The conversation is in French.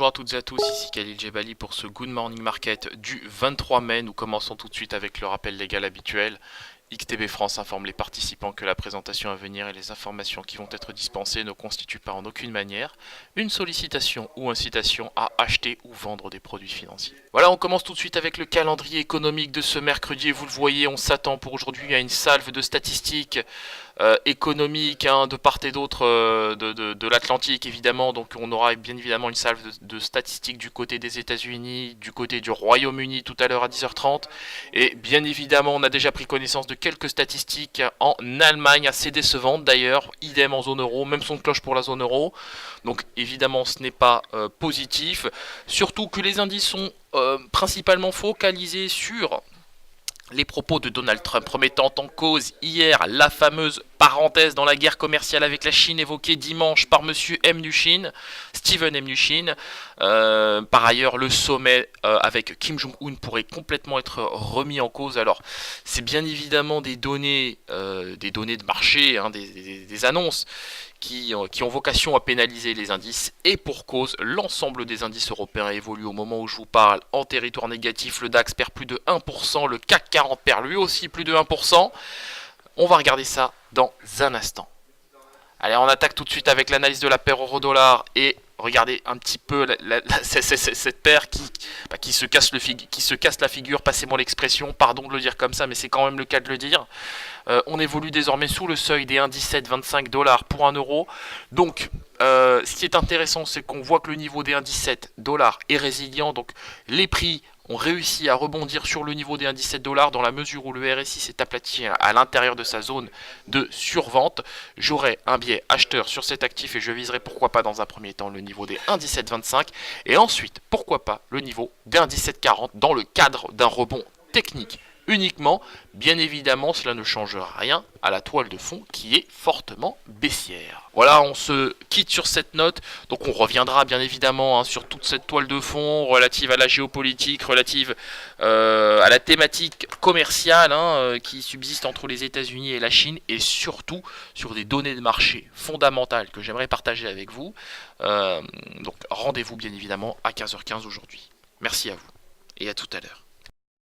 Bonjour à toutes et à tous, ici Khalil Djebali pour ce Good Morning Market du 23 mai. Nous commençons tout de suite avec le rappel légal habituel. XTB France informe les participants que la présentation à venir et les informations qui vont être dispensées ne constituent pas en aucune manière une sollicitation ou incitation à acheter ou vendre des produits financiers. Voilà, on commence tout de suite avec le calendrier économique de ce mercredi. Vous le voyez, on s'attend pour aujourd'hui à une salve de statistiques économiques de part et d'autre de l'Atlantique évidemment. Donc on aura bien évidemment une salve de statistiques du côté des États-Unis, du côté du Royaume-Uni tout à l'heure à 10h30. Et bien évidemment on a déjà pris connaissance de quelques statistiques en Allemagne assez décevantes d'ailleurs, idem en zone euro, même son de cloche pour la zone euro. Donc évidemment ce n'est pas positif, surtout que les indices sont principalement focalisés sur les propos de Donald Trump remettant en cause hier la fameuse parenthèse dans la guerre commerciale avec la Chine évoquée dimanche par monsieur Steven Mnuchin. Par ailleurs, le sommet avec Kim Jong-un pourrait complètement être remis en cause. Alors, c'est bien évidemment des données de marché, des annonces qui ont vocation à pénaliser les indices, et pour cause, l'ensemble des indices européens évoluent au moment où je vous parle en territoire négatif. Le DAX perd plus de 1%, le CAC 40 perd lui aussi plus de 1%. On va regarder ça dans un instant. Allez, on attaque tout de suite avec l'analyse de la paire euro-dollar et regardez un petit peu cette paire qui se casse la figure, passez-moi l'expression, pardon de le dire comme ça, mais c'est quand même le cas de le dire. On évolue désormais sous le seuil des 1,1725$ pour 1 euro. Donc, ce qui est intéressant, c'est qu'on voit que le niveau des 1,17$ est résilient. Donc, les prix ont réussi à rebondir sur le niveau des 1,17$ dans la mesure où le RSI s'est aplati à l'intérieur de sa zone de survente. J'aurai un biais acheteur sur cet actif et je viserai pourquoi pas dans un premier temps le niveau des 1,1725 et ensuite pourquoi pas le niveau des 1,1740 dans le cadre d'un rebond technique uniquement. Bien évidemment, cela ne change rien à la toile de fond qui est fortement baissière. Voilà, on se quitte sur cette note. Donc on reviendra bien évidemment sur toute cette toile de fond relative à la géopolitique, relative à la thématique commerciale qui subsiste entre les États-Unis et la Chine, et surtout sur des données de marché fondamentales que j'aimerais partager avec vous. Donc rendez-vous bien évidemment à 15h15 aujourd'hui. Merci à vous et à tout à l'heure.